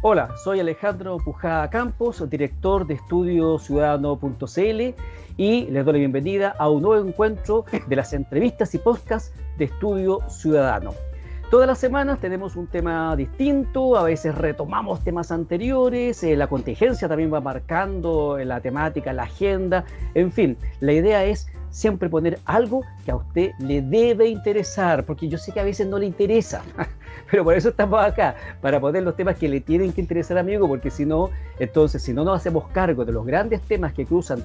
Hola, soy Alejandro Pujada Campos, director de estudiociudadano.cl y les doy la bienvenida a un nuevo encuentro de las entrevistas y podcasts de Estudio Ciudadano. Todas las semanas tenemos un tema distinto, a veces retomamos temas anteriores, la contingencia también va marcando la temática, la agenda, en fin, la idea es siempre poner algo que a usted le debe interesar, porque yo sé que a veces no le interesa, pero por eso estamos acá, para poner los temas que le tienen que interesar, amigo, porque si no, entonces, si no nos hacemos cargo de los grandes temas que cruzan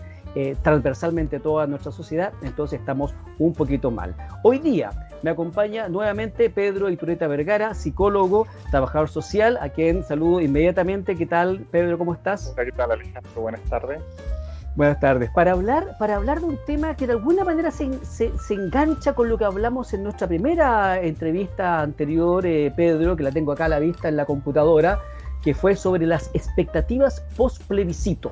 transversalmente toda nuestra sociedad, entonces estamos un poquito mal. Hoy día me acompaña nuevamente Pedro Iturrieta Vergara, psicólogo, trabajador social, a quien saludo inmediatamente. ¿Qué tal, Pedro? ¿Cómo estás? Hola, ¿qué tal, Alejandro? Buenas tardes. Buenas tardes. Para hablar de un tema que de alguna manera se engancha con lo que hablamos en nuestra primera entrevista anterior, Pedro, que la tengo acá a la vista en la computadora, que fue sobre las expectativas post-plebiscito,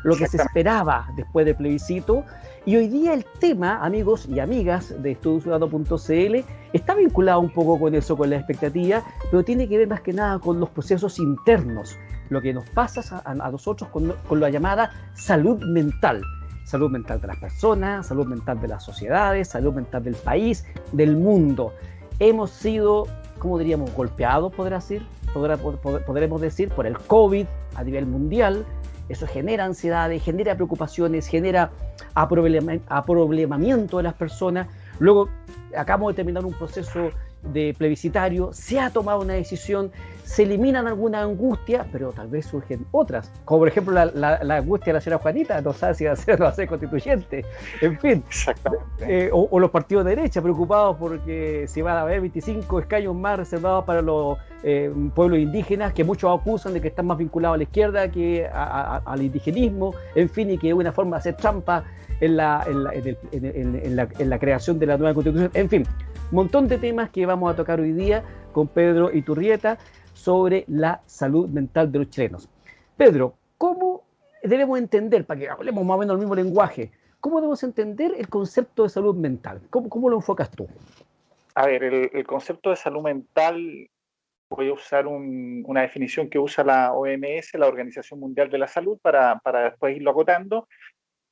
lo que se esperaba después del plebiscito. Y hoy día el tema, amigos y amigas de estudiociudadano.cl, está vinculado un poco con eso, con la expectativa, pero tiene que ver más que nada con los procesos internos, lo que nos pasa a nosotros con la llamada salud mental de las personas, salud mental de las sociedades, salud mental del país, del mundo. Hemos sido, ¿cómo diríamos?, golpeados, podremos decir, por el COVID a nivel mundial. Eso genera ansiedades, genera preocupaciones, genera aproblemamiento de las personas. Luego acabamos de terminar un proceso de plebiscitario, se ha tomado una decisión, se eliminan algunas angustias, pero tal vez surgen otras, como por ejemplo la angustia de la señora Juanita, no sabe si va a ser o no va a ser constituyente, en fin. Exactamente. O los partidos de derecha preocupados porque si va a haber 25 escaños más reservados para los pueblos indígenas, que muchos acusan de que están más vinculados a la izquierda que al indigenismo, en fin, y que es una forma de hacer trampa en la creación de la nueva constitución, en fin. Un montón de temas que vamos a tocar hoy día con Pedro Iturrieta sobre la salud mental de los chilenos. Pedro, ¿cómo debemos entender, para que hablemos más o menos el mismo lenguaje, cómo debemos entender el concepto de salud mental? ¿Cómo lo enfocas tú? A ver, el concepto de salud mental, voy a usar una definición que usa la OMS, la Organización Mundial de la Salud, para después irlo acotando.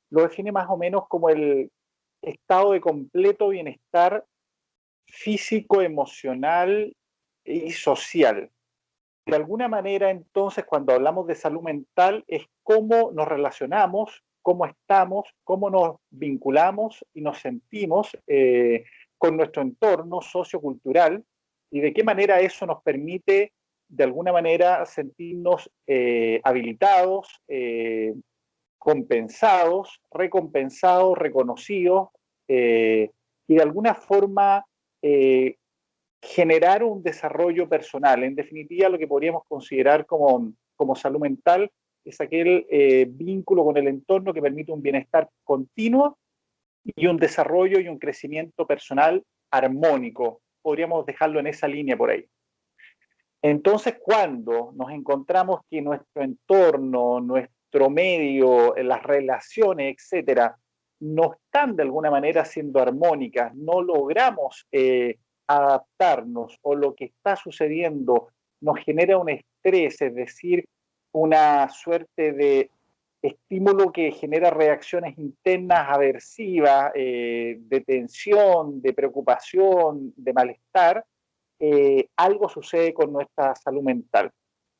Lo define más o menos como el estado de completo bienestar físico, emocional y social. De alguna manera, entonces, cuando hablamos de salud mental, es cómo nos relacionamos, cómo estamos, cómo nos vinculamos y nos sentimos con nuestro entorno sociocultural y de qué manera eso nos permite, de alguna manera, sentirnos habilitados, compensados, recompensados, reconocidos y de alguna forma generar un desarrollo personal. En definitiva, lo que podríamos considerar como salud mental es aquel vínculo con el entorno que permite un bienestar continuo y un desarrollo y un crecimiento personal armónico. Podríamos dejarlo en esa línea por ahí. Entonces, cuando nos encontramos que nuestro entorno, nuestro medio, las relaciones, etcétera, no están de alguna manera siendo armónicas, no logramos adaptarnos o lo que está sucediendo nos genera un estrés, es decir, una suerte de estímulo que genera reacciones internas aversivas, de tensión, de preocupación, de malestar, algo sucede con nuestra salud mental.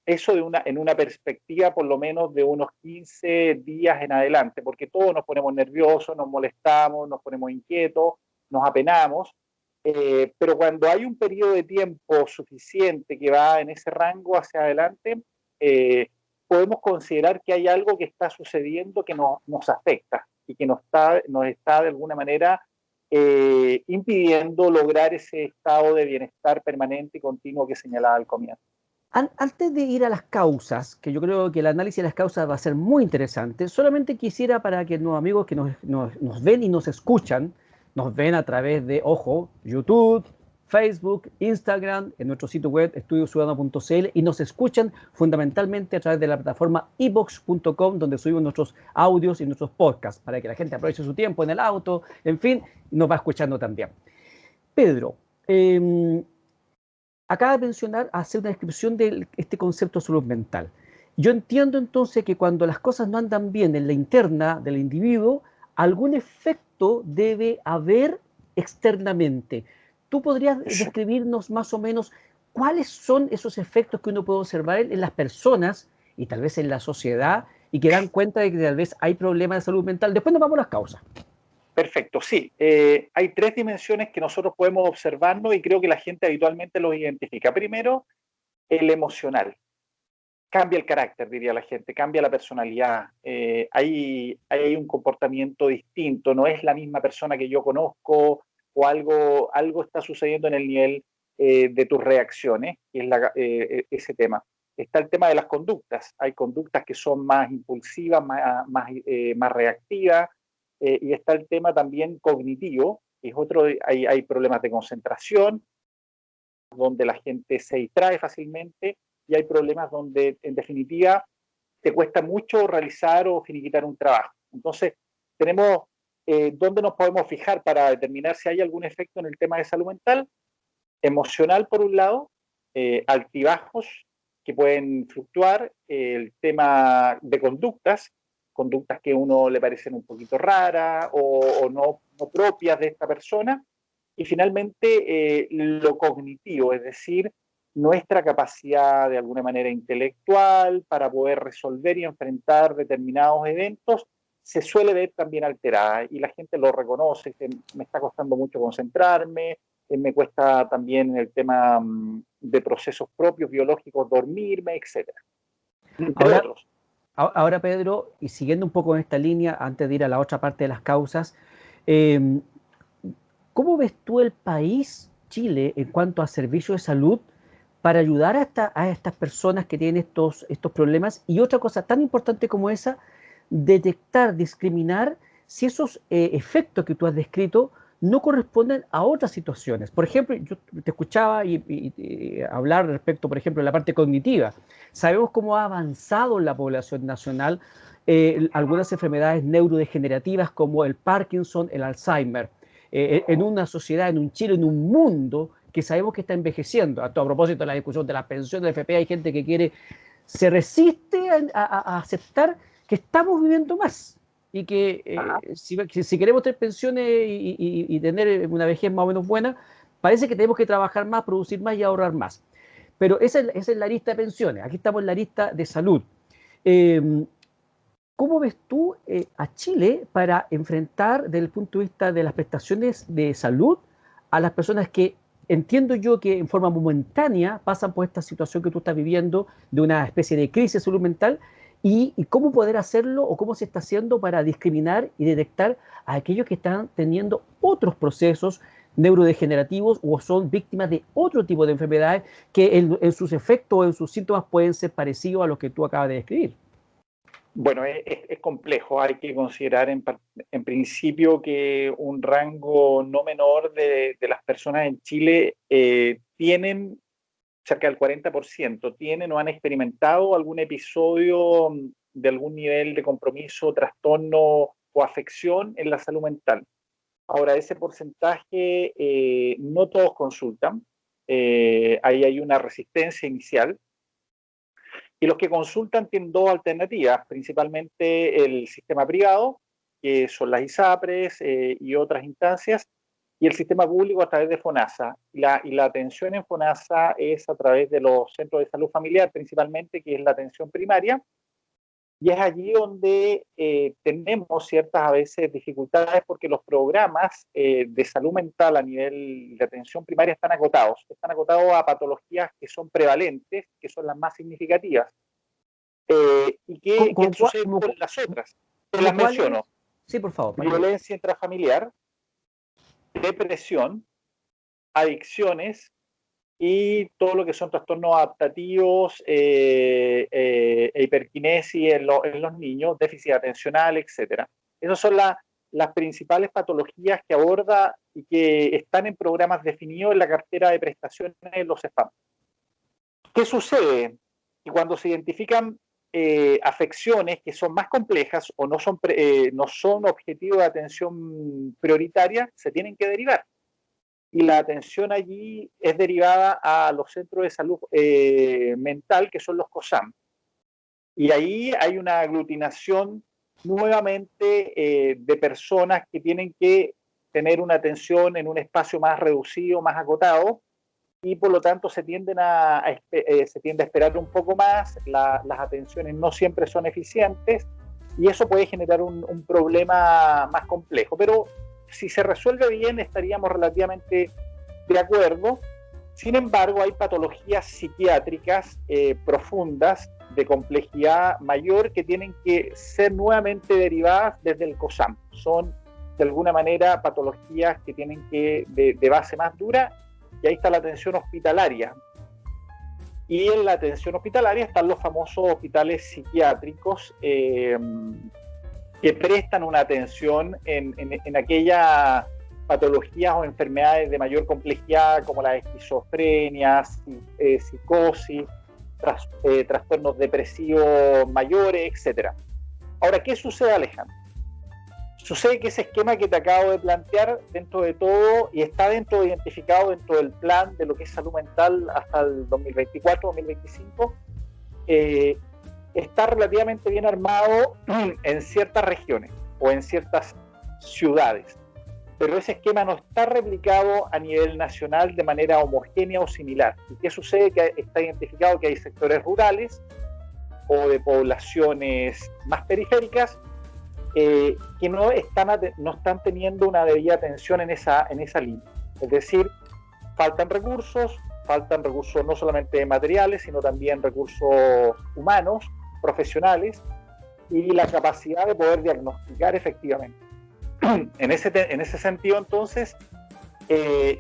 Eso en una perspectiva por lo menos de unos 15 días en adelante, porque todos nos ponemos nerviosos, nos molestamos, nos ponemos inquietos, nos apenamos, pero cuando hay un periodo de tiempo suficiente que va en ese rango hacia adelante, podemos considerar que hay algo que está sucediendo que nos afecta y que nos está de alguna manera impidiendo lograr ese estado de bienestar permanente y continuo que señalaba al comienzo. Antes de ir a las causas, que yo creo que el análisis de las causas va a ser muy interesante, solamente quisiera para que los amigos que nos ven y nos escuchan, nos ven a través de, ojo, YouTube, Facebook, Instagram, en nuestro sitio web estudiociudadano.cl y nos escuchan fundamentalmente a través de la plataforma iVoox.com, donde subimos nuestros audios y nuestros podcasts, para que la gente aproveche su tiempo en el auto, en fin, nos va escuchando también. Pedro, acaba de mencionar, hacer una descripción de este concepto de salud mental. Yo entiendo entonces que cuando las cosas no andan bien en la interna del individuo, algún efecto debe haber externamente. ¿Tú podrías describirnos más o menos cuáles son esos efectos que uno puede observar en las personas y tal vez en la sociedad y que dan cuenta de que tal vez hay problemas de salud mental? Después nos vamos a las causas. Perfecto, sí. Hay tres dimensiones que nosotros podemos observarnos y creo que la gente habitualmente los identifica. Primero, el emocional. Cambia el carácter, diría la gente, cambia la personalidad. Hay un comportamiento distinto, no es la misma persona que yo conozco o algo está sucediendo en el nivel de tus reacciones, que es ese tema. Está el tema de las conductas. Hay conductas que son más impulsivas, más reactivas, y está el tema también cognitivo, que es otro, hay problemas de concentración, donde la gente se distrae fácilmente y hay problemas donde, en definitiva, te cuesta mucho realizar o finiquitar un trabajo. Entonces, tenemos dónde nos podemos fijar para determinar si hay algún efecto en el tema de salud mental. Emocional, por un lado, altibajos que pueden fluctuar, el tema de conductas que a uno le parecen un poquito raras o no propias de esta persona, y finalmente lo cognitivo, es decir, nuestra capacidad de alguna manera intelectual para poder resolver y enfrentar determinados eventos se suele ver también alterada y la gente lo reconoce, que me está costando mucho concentrarme, me cuesta también en el tema de procesos propios biológicos dormirme, etcétera, entre Ahora, otros. ahora, Pedro, y siguiendo un poco en esta línea, antes de ir a la otra parte de las causas, eh, ¿cómo ves tú el país, Chile, en cuanto a servicios de salud para ayudar a estas personas que tienen estos problemas? Y otra cosa tan importante como esa, detectar, discriminar si esos efectos que tú has descrito no corresponden a otras situaciones. Por ejemplo, yo te escuchaba hablar respecto, por ejemplo, de la parte cognitiva. Sabemos cómo ha avanzado en la población nacional algunas enfermedades neurodegenerativas como el Parkinson, el Alzheimer. En una sociedad, en un Chile, en un mundo que sabemos que está envejeciendo. A propósito de la discusión de la pensión del FP, hay gente que se resiste a aceptar que estamos viviendo más y que si queremos tener pensiones y tener una vejez más o menos buena, parece que tenemos que trabajar más, producir más y ahorrar más. Pero esa es la lista de pensiones. Aquí estamos en la lista de salud. Eh, ¿Cómo ves tú a Chile para enfrentar desde el punto de vista de las prestaciones de salud a las personas que entiendo yo que en forma momentánea pasan por esta situación que tú estás viviendo de una especie de crisis de salud mental y cómo poder hacerlo o cómo se está haciendo para discriminar y detectar a aquellos que están teniendo otros procesos neurodegenerativos o son víctimas de otro tipo de enfermedades que en sus efectos o en sus síntomas pueden ser parecidos a los que tú acabas de describir? Bueno, es complejo. Hay que considerar en principio que un rango no menor de las personas en Chile tienen, cerca del 40%, tienen o han experimentado algún episodio de algún nivel de compromiso, trastorno o afección en la salud mental. Ahora, ese porcentaje no todos consultan. Ahí hay una resistencia inicial. Y los que consultan tienen dos alternativas, principalmente el sistema privado, que son las ISAPRES y otras instancias, y el sistema público a través de FONASA. Y la atención en FONASA es a través de los centros de salud familiar, principalmente, que es la atención primaria, y es allí donde tenemos ciertas a veces dificultades porque los programas de salud mental a nivel de atención primaria están acotados a patologías que son prevalentes, que son las más significativas. ¿Y qué sucede con las otras? Te las cuáles? menciono. Sí, por favor. Violencia intrafamiliar, depresión, adicciones y todo lo que son trastornos adaptativos e hiperquinesis en los niños, déficit atencional, etcétera. Esas son las principales patologías que aborda y que están en programas definidos en la cartera de prestaciones de los SPAM. ¿Qué sucede? Que cuando se identifican afecciones que son más complejas o no son objetivo de atención prioritaria, se tienen que derivar. y la atención allí es derivada a los centros de salud mental, que son los COSAM. Y ahí hay una aglutinación nuevamente de personas que tienen que tener una atención en un espacio más reducido, más acotado, y por lo tanto se tiende a esperar un poco más, las atenciones no siempre son eficientes, y eso puede generar un problema más complejo. Pero si se resuelve bien, estaríamos relativamente de acuerdo. Sin embargo, hay patologías psiquiátricas profundas, de complejidad mayor, que tienen que ser nuevamente derivadas desde el COSAM. Son, de alguna manera, patologías que tienen que de base más dura, y ahí está la atención hospitalaria. Y en la atención hospitalaria están los famosos hospitales psiquiátricos, que prestan una atención en aquellas patologías o enfermedades de mayor complejidad, como la esquizofrenia, psicosis, trastornos depresivos mayores, etc. Ahora, ¿qué sucede, Alejandro? Sucede que ese esquema que te acabo de plantear, dentro de todo, y está identificado dentro del plan de lo que es salud mental hasta el 2024-2025, está relativamente bien armado en ciertas regiones o en ciertas ciudades, pero ese esquema no está replicado a nivel nacional de manera homogénea o similar. ¿Y qué sucede? Que está identificado que hay sectores rurales o de poblaciones más periféricas que no están teniendo una debida atención en esa línea. Es decir, faltan recursos no solamente materiales, sino también recursos humanos, profesionales, y la capacidad de poder diagnosticar efectivamente. En ese sentido, entonces,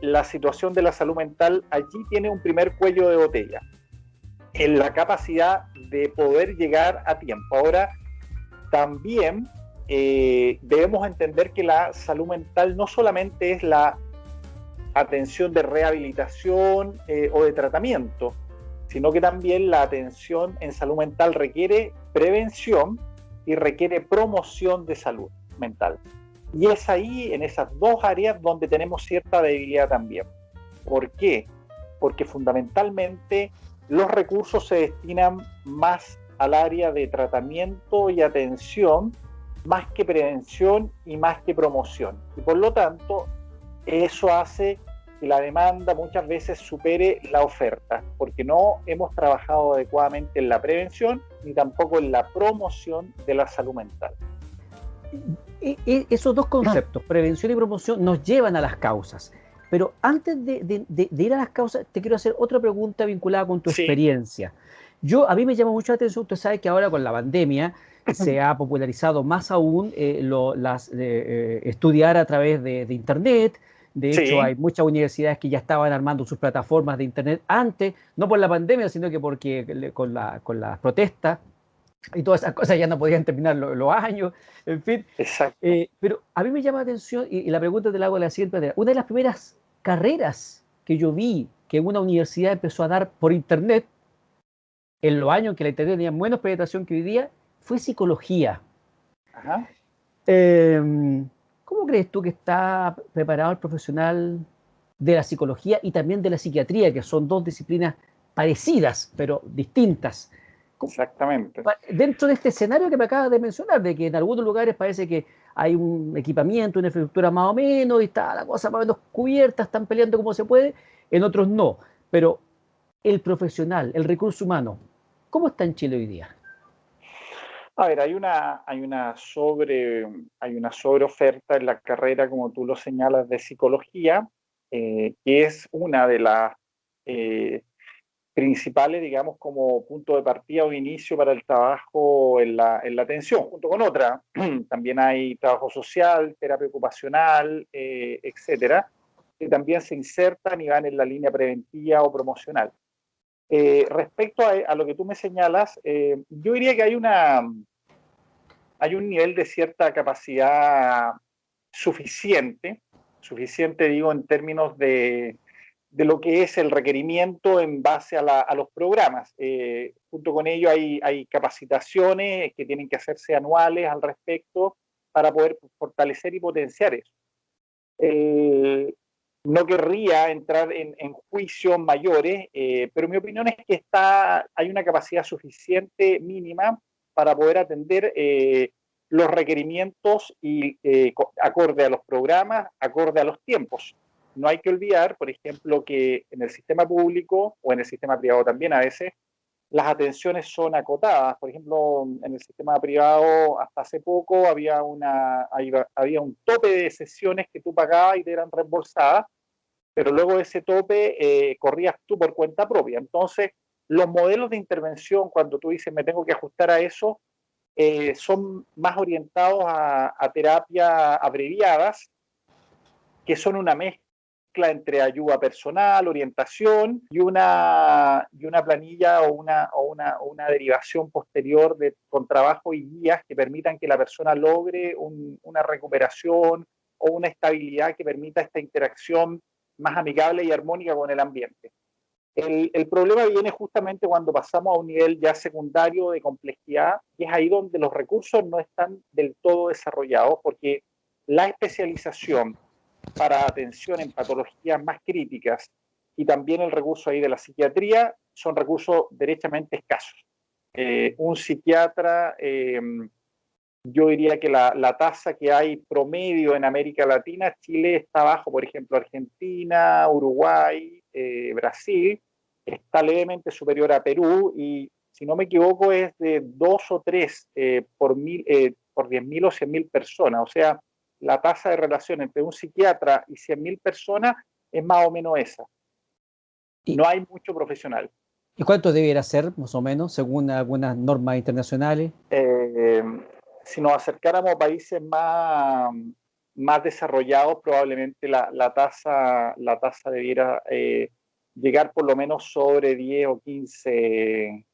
la situación de la salud mental allí tiene un primer cuello de botella, en la capacidad de poder llegar a tiempo. Ahora, también debemos entender que la salud mental no solamente es la atención de rehabilitación o de tratamiento, sino que también la atención en salud mental requiere prevención y requiere promoción de salud mental. Y es ahí, en esas dos áreas, donde tenemos cierta debilidad también. ¿Por qué? Porque fundamentalmente los recursos se destinan más al área de tratamiento y atención, más que prevención y más que promoción. Y por lo tanto, eso hace que la demanda muchas veces supere la oferta, porque no hemos trabajado adecuadamente en la prevención ni tampoco en la promoción de la salud mental. Esos dos conceptos, prevención y promoción, nos llevan a las causas. Pero antes de ir a las causas, te quiero hacer otra pregunta vinculada con tu experiencia. A mí me llama mucho la atención, usted sabe que ahora con la pandemia se ha popularizado más aún estudiar a través de Internet. De hecho, hay muchas universidades que ya estaban armando sus plataformas de Internet antes, no por la pandemia, sino que porque con las protestas y todas esas cosas ya no podían terminar los años, en fin. Exacto. Pero a mí me llama la atención, y la pregunta te la hago de la siguiente manera. Una de las primeras carreras que yo vi que una universidad empezó a dar por Internet, en los años en que la Internet tenía menos penetración que hoy día, fue psicología. Ajá. ¿Cómo crees tú que está preparado el profesional de la psicología y también de la psiquiatría, que son dos disciplinas parecidas, pero distintas? Exactamente. Dentro de este escenario que me acabas de mencionar, de que en algunos lugares parece que hay un equipamiento, una infraestructura más o menos, y está la cosa más o menos cubierta, están peleando como se puede, en otros no. Pero el profesional, el recurso humano, ¿cómo está en Chile hoy día? A ver, hay una sobreoferta en la carrera, como tú lo señalas, de psicología, que es una de las principales, digamos, como punto de partida o inicio para el trabajo en la atención, junto con otra. También hay trabajo social, terapia ocupacional, etcétera, que también se insertan y van en la línea preventiva o promocional. Respecto a lo que tú me señalas, yo diría que hay un nivel de cierta capacidad suficiente digo, en términos de lo que es el requerimiento en base a los programas. Junto con ello hay capacitaciones que tienen que hacerse anuales al respecto para poder fortalecer y potenciar eso. no querría entrar en juicios mayores, pero mi opinión es que hay una capacidad suficiente mínima para poder atender los requerimientos y acorde a los programas, acorde a los tiempos. No hay que olvidar, por ejemplo, que en el sistema público o en el sistema privado también a veces las atenciones son acotadas. Por ejemplo, en el sistema privado hasta hace poco había un tope de sesiones que tú pagabas y te eran reembolsadas, pero luego de ese tope corrías tú por cuenta propia. Entonces, los modelos de intervención, cuando tú dices me tengo que ajustar a eso, son más orientados a terapias abreviadas, que son una mezcla entre ayuda personal, orientación y una planilla o una derivación posterior con trabajo y guías que permitan que la persona logre una recuperación o una estabilidad que permita esta interacción más amigable y armónica con el ambiente. El problema viene justamente cuando pasamos a un nivel ya secundario de complejidad, y es ahí donde los recursos no están del todo desarrollados, porque la especialización para atención en patologías más críticas y también el recurso ahí de la psiquiatría son recursos derechamente escasos. Un psiquiatra, yo diría que la tasa que hay promedio en América Latina, Chile está bajo, por ejemplo, Argentina, Uruguay, Brasil, está levemente superior a Perú y, si no me equivoco, es de 2 o 3 por 10.000 o 100.000 personas. O sea, la tasa de relación entre un psiquiatra y 100.000 personas es más o menos esa. ¿Y, No hay mucho profesional. y cuánto debiera ser, más o menos, según algunas normas internacionales? Eh, si nos acercáramos a países más desarrollados, probablemente la tasa debiera llegar por lo menos sobre 10 o 15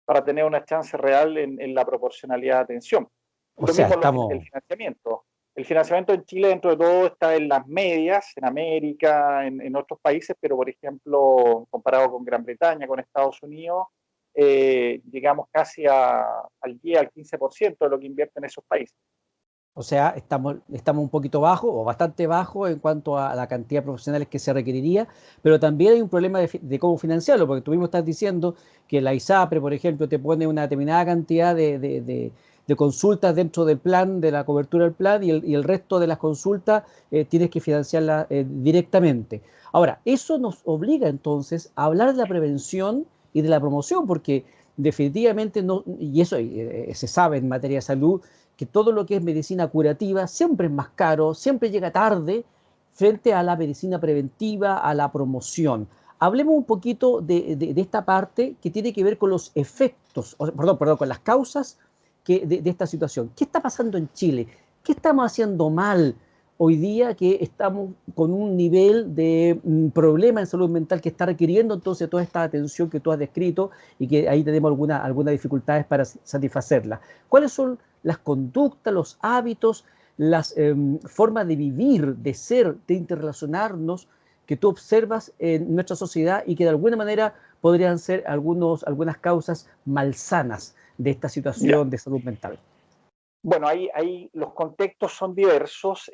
para tener una chance real en la proporcionalidad de atención. O Lo sea, mismo el estamos, financiamiento. El financiamiento en Chile, dentro de todo, está en las medias, en América, en otros países, pero, por ejemplo, comparado con Gran Bretaña, con Estados Unidos, llegamos casi al 10, al 15% de lo que invierten esos países. o sea, estamos un poquito bajo o bastante bajo en cuanto a la cantidad de profesionales que se requeriría, pero también hay un problema de cómo financiarlo, porque tú mismo estás diciendo que la ISAPRE, por ejemplo, te pone una determinada cantidad de consultas dentro del plan, de la cobertura del plan, y el resto de las consultas tienes que financiarlas directamente. Ahora, eso nos obliga entonces a hablar de la prevención y de la promoción, porque definitivamente no, y eso se sabe en materia de salud, que todo lo que es medicina curativa siempre es más caro, siempre llega tarde frente a la medicina preventiva, a la promoción. Hablemos un poquito de esta parte que tiene que ver con los efectos, perdón, con las causas de esta situación. ¿Qué está pasando en Chile? ¿Qué estamos haciendo mal hoy día que estamos con un nivel de problema en salud mental que está requiriendo entonces toda esta atención que tú has descrito y que ahí tenemos algunas dificultades para satisfacerla? ¿Cuáles son las conductas, los hábitos, las formas de vivir, de ser, de interrelacionarnos que tú observas en nuestra sociedad y que de alguna manera podrían ser algunas causas malsanas de esta Ya. situación de salud mental? Bueno, ahí los contextos son diversos,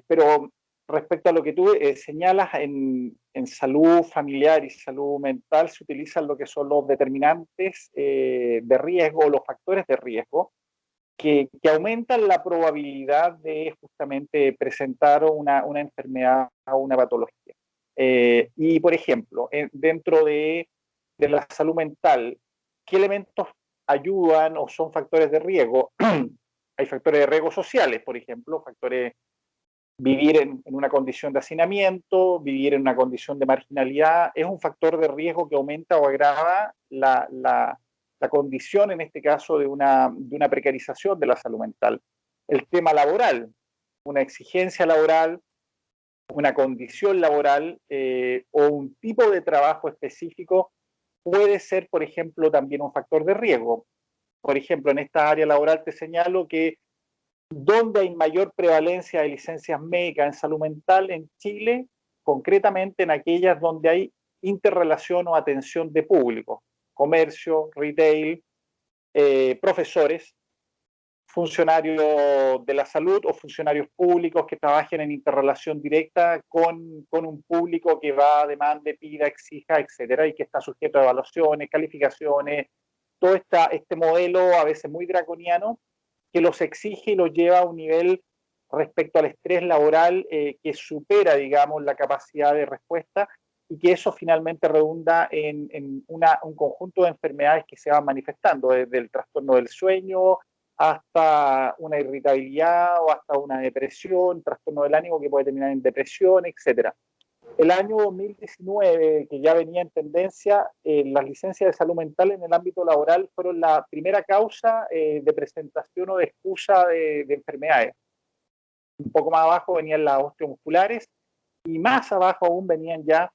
pero respecto a lo que tú señalas en salud familiar y salud mental, se utilizan lo que son los determinantes de riesgo, los factores de riesgo, que aumentan la probabilidad de justamente presentar una enfermedad o una patología. Y, por ejemplo, dentro de la salud mental, ¿qué elementos ayudan o son factores de riesgo? Hay factores de riesgo sociales, por ejemplo, vivir en una condición de hacinamiento, vivir en una condición de marginalidad, es un factor de riesgo que aumenta o agrava la condición, en este caso, de una precarización de la salud mental. El tema laboral, una exigencia laboral, una condición laboral o un tipo de trabajo específico puede ser, por ejemplo, también un factor de riesgo. Por ejemplo, en esta área laboral te señalo que donde hay mayor prevalencia de licencias médicas en salud mental en Chile, concretamente en aquellas donde hay interrelación o atención de público, comercio, retail, profesores, funcionarios de la salud o funcionarios públicos que trabajen en interrelación directa con un público que va, demande, pida, exija, etcétera, y que está sujeto a evaluaciones, calificaciones, todo este modelo a veces muy draconiano que los exige y los lleva a un nivel respecto al estrés laboral que supera, digamos, la capacidad de respuesta y que eso finalmente redunda en un conjunto de enfermedades que se van manifestando, desde el trastorno del sueño hasta una irritabilidad o hasta una depresión, trastorno del ánimo que puede terminar en depresión, etcétera. El año 2019, que ya venía en tendencia, las licencias de salud mental en el ámbito laboral fueron la primera causa de presentación o de excusa de enfermedades. Un poco más abajo venían las osteomusculares y más abajo aún venían ya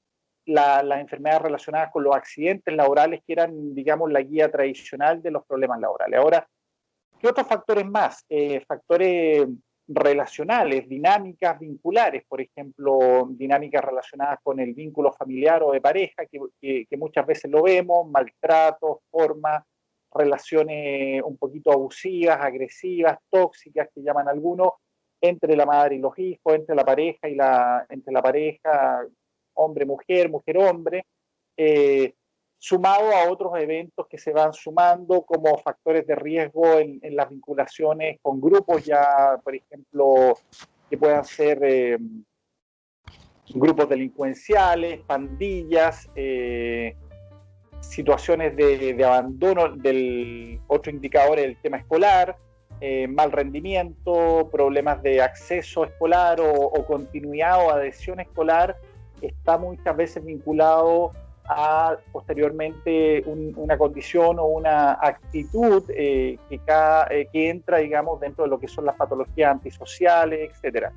las enfermedades relacionadas con los accidentes laborales, que eran, digamos, la guía tradicional de los problemas laborales. Ahora, ¿qué otros factores más? Factores relacionales, dinámicas vinculares, por ejemplo, dinámicas relacionadas con el vínculo familiar o de pareja, que muchas veces lo vemos, maltratos, formas, relaciones un poquito abusivas, agresivas, tóxicas, que llaman algunos, entre la madre y los hijos, entre la pareja entre la pareja, hombre-mujer, mujer-hombre, sumado a otros eventos que se van sumando como factores de riesgo en las vinculaciones con grupos ya, por ejemplo, que puedan ser grupos delincuenciales, pandillas, situaciones de abandono. Del otro indicador es el tema escolar, mal rendimiento, problemas de acceso escolar o continuidad o adhesión escolar, está muchas veces vinculado a posteriormente una condición o una actitud que entra, digamos, dentro de lo que son las patologías antisociales, etcétera.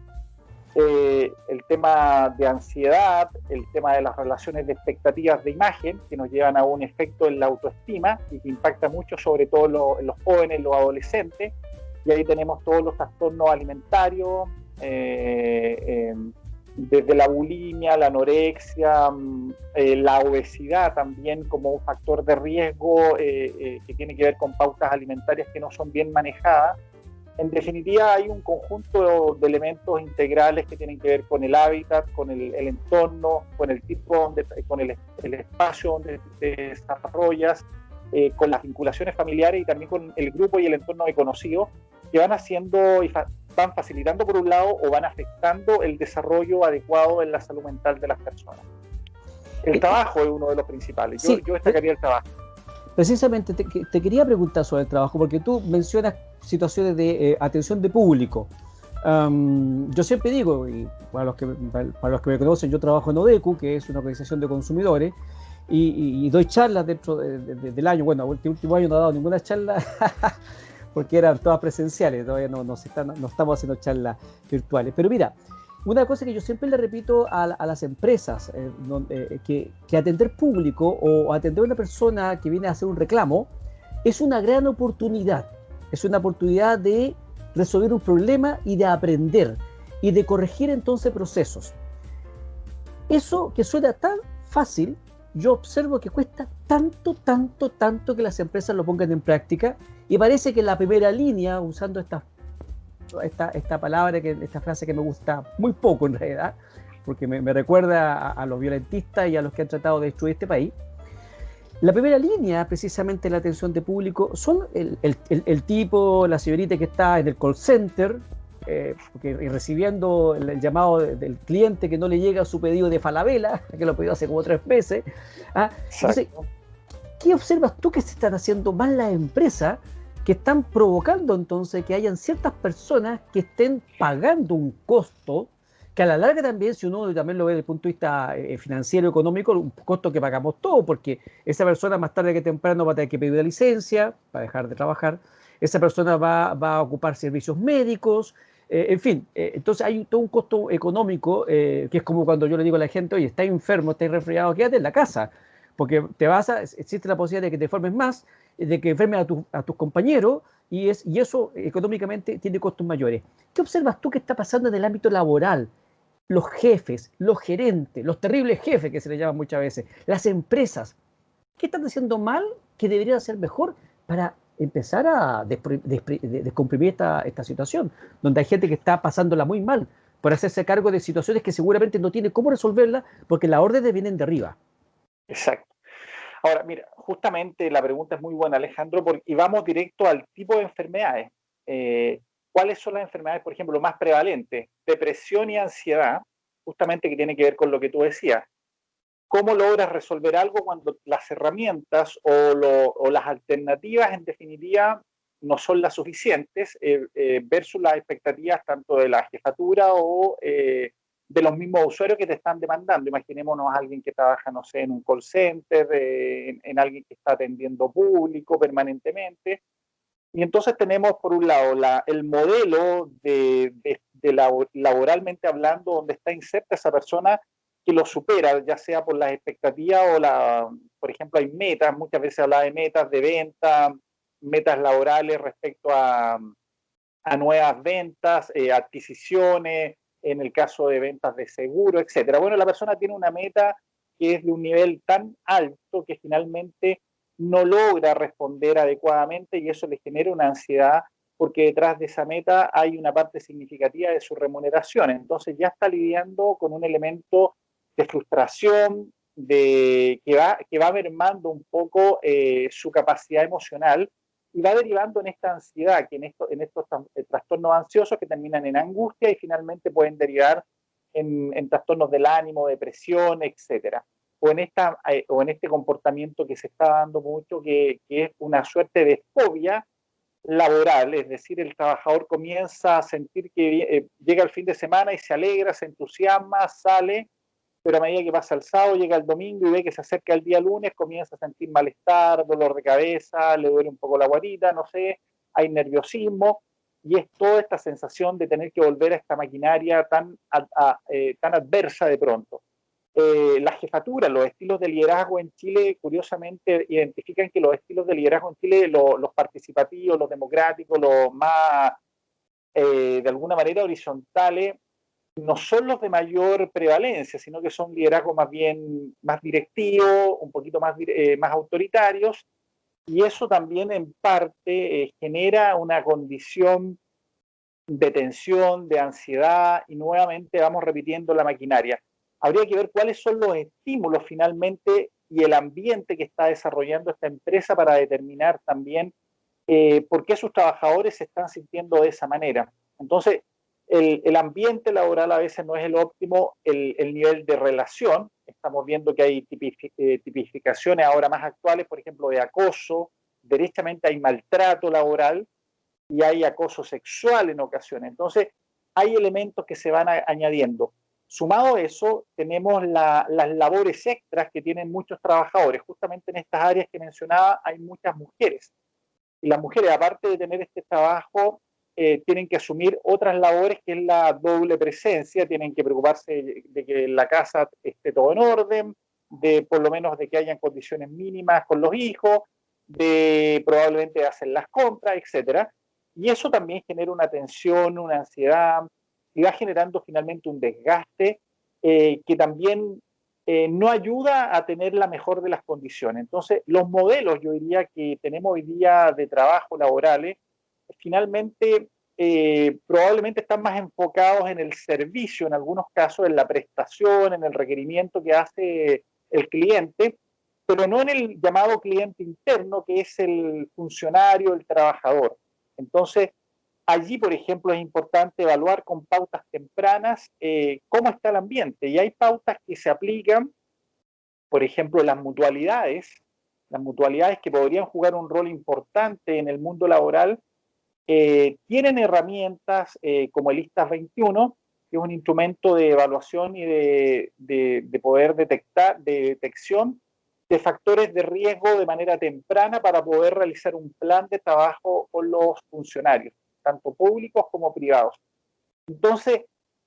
El tema de ansiedad, el tema de las relaciones de expectativas de imagen, que nos llevan a un efecto en la autoestima y que impacta mucho sobre todo en los jóvenes, los adolescentes, y ahí tenemos todos los trastornos alimentarios, desde la bulimia, la anorexia, la obesidad también como un factor de riesgo que tiene que ver con pautas alimentarias que no son bien manejadas. En definitiva, hay un conjunto de elementos integrales que tienen que ver con el hábitat, con el entorno, con el tipo, con el espacio donde te desarrollas, con las vinculaciones familiares y también con el grupo y el entorno de conocidos, que van haciendo y van facilitando por un lado o van afectando el desarrollo adecuado en la salud mental de las personas. El trabajo es uno de los principales. Yo destacaría el trabajo. Precisamente te quería preguntar sobre el trabajo, porque tú mencionas situaciones de atención de público. Yo siempre digo, y para los que me conocen, yo trabajo en ODECU, que es una organización de consumidores, y doy charlas dentro del año. Bueno, este último año no he dado ninguna charla porque eran todas presenciales, todavía no estamos haciendo charlas virtuales. Pero mira, una cosa que yo siempre le repito a las empresas, que atender público o atender a una persona que viene a hacer un reclamo es una gran oportunidad. Es una oportunidad de resolver un problema y de aprender y de corregir entonces procesos. Eso que suena tan fácil, yo observo que cuesta tanto que las empresas lo pongan en práctica, y parece que la primera línea, usando esta palabra, esta frase que me gusta muy poco en realidad, porque me recuerda a los violentistas y a los que han tratado de destruir este país. La primera línea, precisamente, la atención de público, son el tipo, la señorita que está en el call center, y recibiendo el llamado del cliente que no le llega su pedido de Falabella, que lo pidió hace como 3 meses. Entonces, ¿qué observas tú que se están haciendo más las empresas que están provocando entonces que hayan ciertas personas que estén pagando un costo, que a la larga también, si uno también lo ve desde el punto de vista financiero, económico, un costo que pagamos todos, porque esa persona más tarde que temprano va a tener que pedir una licencia para dejar de trabajar, esa persona va a ocupar servicios médicos, en fin, entonces hay todo un costo económico, que es como cuando yo le digo a la gente, oye, estás enfermo, estás resfriado, quédate en la casa, porque existe la posibilidad de que te enfermes más, de que enfermes a tus compañeros, y eso económicamente tiene costos mayores. ¿Qué observas tú que está pasando en el ámbito laboral? Los jefes, los gerentes, los terribles jefes que se les llama muchas veces, las empresas, ¿qué están haciendo mal que deberían hacer mejor para empezar a descomprimir esta situación, donde hay gente que está pasándola muy mal por hacerse cargo de situaciones que seguramente no tiene cómo resolverla porque las órdenes vienen de arriba. Exacto. Ahora, mira, justamente la pregunta es muy buena, Alejandro, y vamos directo al tipo de enfermedades. ¿Cuáles son las enfermedades, por ejemplo, más prevalentes? Depresión y ansiedad, justamente que tiene que ver con lo que tú decías. ¿Cómo logras resolver algo cuando las herramientas o las alternativas, en definitiva, no son las suficientes versus las expectativas tanto de la jefatura o de los mismos usuarios que te están demandando? Imaginémonos a alguien que trabaja, no sé, en un call center, en alguien que está atendiendo público permanentemente. Y entonces tenemos, por un lado, el modelo laboralmente hablando, donde está inserta esa persona que lo supera, ya sea por las expectativas por ejemplo, hay metas, muchas veces habla de metas de venta, metas laborales respecto a nuevas ventas, adquisiciones, en el caso de ventas de seguro, etcétera. Bueno, la persona tiene una meta que es de un nivel tan alto que finalmente no logra responder adecuadamente y eso le genera una ansiedad porque detrás de esa meta hay una parte significativa de su remuneración. Entonces ya está lidiando con un elemento de frustración, que va mermando un poco su capacidad emocional y va derivando en esta ansiedad, en estos trastornos ansiosos que terminan en angustia y finalmente pueden derivar en trastornos del ánimo, depresión, etcétera. O en este comportamiento que se está dando mucho, que es una suerte de fobia laboral, es decir, el trabajador comienza a sentir que llega el fin de semana y se alegra, se entusiasma, sale, pero a medida que pasa el sábado, llega el domingo y ve que se acerca el día lunes, comienza a sentir malestar, dolor de cabeza, le duele un poco la guarita, no sé, hay nerviosismo, y es toda esta sensación de tener que volver a esta maquinaria tan adversa de pronto. La jefatura, los estilos de liderazgo en Chile, curiosamente, identifican que los estilos de liderazgo en Chile, los participativos, los democráticos, los más, de alguna manera, horizontales, no son los de mayor prevalencia, sino que son liderazgos más bien más directivos, un poquito más autoritarios, y eso también en parte genera una condición de tensión, de ansiedad, y nuevamente vamos repitiendo la maquinaria. Habría que ver cuáles son los estímulos finalmente y el ambiente que está desarrollando esta empresa para determinar también por qué sus trabajadores se están sintiendo de esa manera. Entonces, el ambiente laboral a veces no es el óptimo, el nivel de relación. Estamos viendo que hay tipificaciones ahora más actuales, por ejemplo, de acoso, derechamente hay maltrato laboral y hay acoso sexual en ocasiones. Entonces, hay elementos que se van añadiendo. Sumado a eso, tenemos las labores extras que tienen muchos trabajadores. Justamente en estas áreas que mencionaba hay muchas mujeres. Y las mujeres, aparte de tener este trabajo, tienen que asumir otras labores que es la doble presencia, tienen que preocuparse de que en la casa esté todo en orden, de por lo menos de que hayan condiciones mínimas con los hijos, de probablemente hacer las compras, etcétera. Y eso también genera una tensión, una ansiedad, y va generando finalmente un desgaste que también no ayuda a tener la mejor de las condiciones. Entonces, los modelos, yo diría, que tenemos hoy día de trabajo laborales, finalmente probablemente están más enfocados en el servicio, en algunos casos en la prestación, en el requerimiento que hace el cliente, pero no en el llamado cliente interno, que es el funcionario, el trabajador. Entonces, allí, por ejemplo, es importante evaluar con pautas tempranas cómo está el ambiente. Y hay pautas que se aplican, por ejemplo, las mutualidades que podrían jugar un rol importante en el mundo laboral, tienen herramientas como el ISTAS 21, que es un instrumento de evaluación y de poder detectar, de detección de factores de riesgo de manera temprana para poder realizar un plan de trabajo con los funcionarios, tanto públicos como privados. Entonces,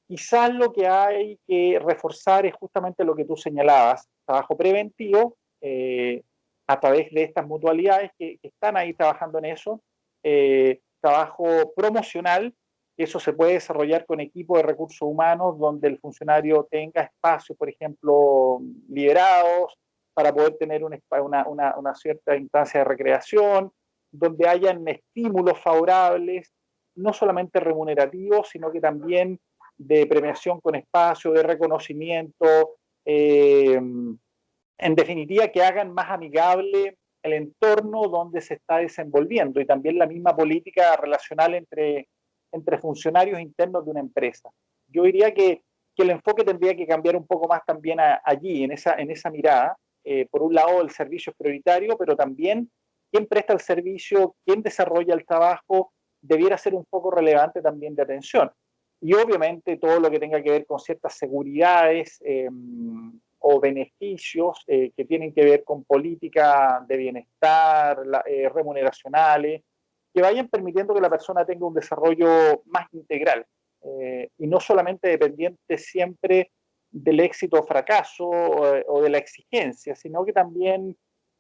quizás lo que hay que reforzar es justamente lo que tú señalabas, trabajo preventivo, a través de estas mutualidades que están ahí trabajando en eso, trabajo promocional, que eso se puede desarrollar con equipos de recursos humanos donde el funcionario tenga espacios, por ejemplo, liberados para poder tener una cierta instancia de recreación, donde hayan estímulos favorables, no solamente remunerativos, sino que también de premiación con espacio, de reconocimiento, en definitiva, que hagan más amigable el entorno donde se está desenvolviendo y también la misma política relacional entre funcionarios internos de una empresa. Yo diría que el enfoque tendría que cambiar un poco más también allí, en esa mirada. Por un lado, el servicio es prioritario, pero también quién presta el servicio, quién desarrolla el trabajo, debiera ser un foco relevante también de atención. Y obviamente todo lo que tenga que ver con ciertas seguridades o beneficios que tienen que ver con política de bienestar, remuneracionales, que vayan permitiendo que la persona tenga un desarrollo más integral y no solamente dependiente siempre del éxito o fracaso o de la exigencia, sino que también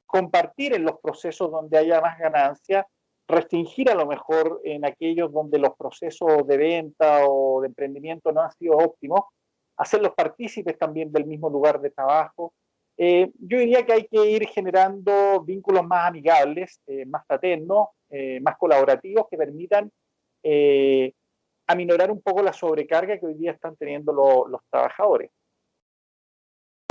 compartir en los procesos donde haya más ganancia, restringir a lo mejor en aquellos donde los procesos de venta o de emprendimiento no han sido óptimos, hacerlos partícipes también del mismo lugar de trabajo. Yo diría que hay que ir generando vínculos más amigables, más fraternos, más colaborativos que permitan aminorar un poco la sobrecarga que hoy día están teniendo los trabajadores.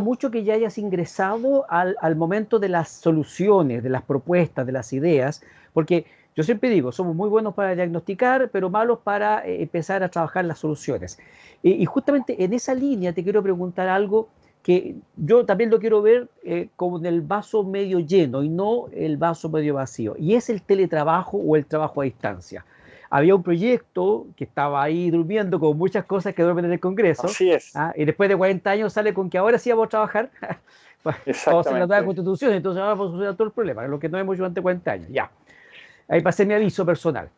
Mucho que ya hayas ingresado al momento de las soluciones, de las propuestas, de las ideas, porque yo siempre digo, somos muy buenos para diagnosticar, pero malos para empezar a trabajar las soluciones. Y justamente en esa línea te quiero preguntar algo que yo también lo quiero ver con el vaso medio lleno y no el vaso medio vacío, y es el teletrabajo o el trabajo a distancia. Había un proyecto que estaba ahí durmiendo con muchas cosas que duermen en el Congreso. Así es. Y después de 40 años sale con que ahora sí vamos a trabajar. Vamos a hacer la nueva constitución, entonces vamos a solucionar todo el problema, lo que no hemos hecho durante 40 años. Ya. Ahí pasé mi aviso personal.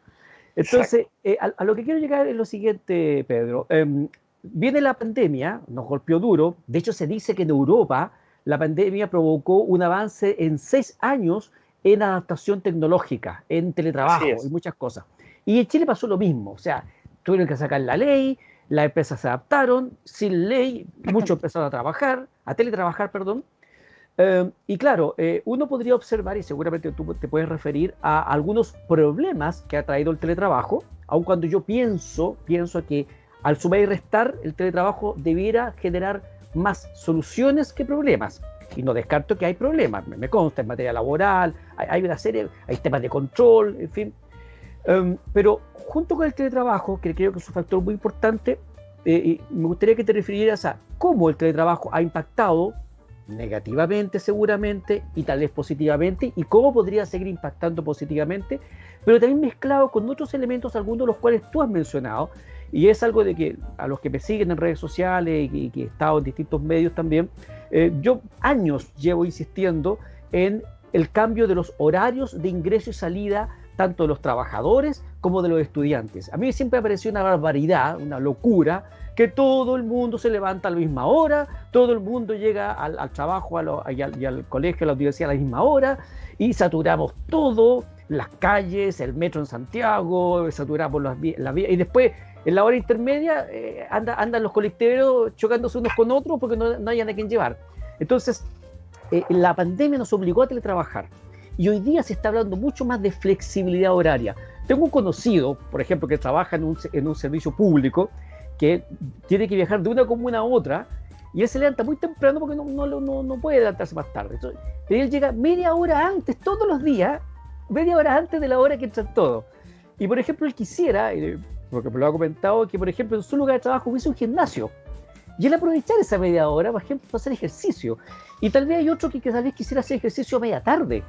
Entonces, a lo que quiero llegar es lo siguiente, Pedro. Viene la pandemia, nos golpeó duro. De hecho, se dice que en Europa la pandemia provocó un avance en 6 años en adaptación tecnológica, en teletrabajo y muchas cosas. Y en Chile pasó lo mismo, o sea, tuvieron que sacar la ley, las empresas se adaptaron, sin ley, muchos empezaron a teletrabajar, perdón. Y claro, uno podría observar, y seguramente tú te puedes referir a algunos problemas que ha traído el teletrabajo, aun cuando yo pienso que al sumar y restar, el teletrabajo debiera generar más soluciones que problemas. Y no descarto que hay problemas, me consta en materia laboral, hay una serie, hay temas de control, en fin. Pero junto con el teletrabajo, que creo que es un factor muy importante, me gustaría que te refirieras a cómo el teletrabajo ha impactado negativamente seguramente y tal vez positivamente, y cómo podría seguir impactando positivamente, pero también mezclado con otros elementos, algunos de los cuales tú has mencionado, y es algo de que a los que me siguen en redes sociales y que he estado en distintos medios también, yo años llevo insistiendo en el cambio de los horarios de ingreso y salida tanto de los trabajadores como de los estudiantes. A mí siempre me pareció una barbaridad, una locura, que todo el mundo se levanta a la misma hora, todo el mundo llega al trabajo y al colegio, a la universidad a la misma hora, y saturamos todo, las calles, el metro en Santiago, saturamos las vías, y después en la hora intermedia andan los colectiveros chocándose unos con otros porque no hayan a quien llevar. Entonces, la pandemia nos obligó a teletrabajar. Y hoy día se está hablando mucho más de flexibilidad horaria. Tengo un conocido, por ejemplo, que trabaja en un servicio público, que tiene que viajar de una comuna a otra, y él se levanta muy temprano porque no puede levantarse más tarde. Entonces, él llega media hora antes, todos los días, media hora antes de la hora que entran todos. Y, por ejemplo, él quisiera, porque me lo ha comentado, que, por ejemplo, en su lugar de trabajo hubiese un gimnasio. Y él aprovechar esa media hora, por ejemplo, para hacer ejercicio. Y tal vez hay otro que tal vez quisiera hacer ejercicio a media tarde,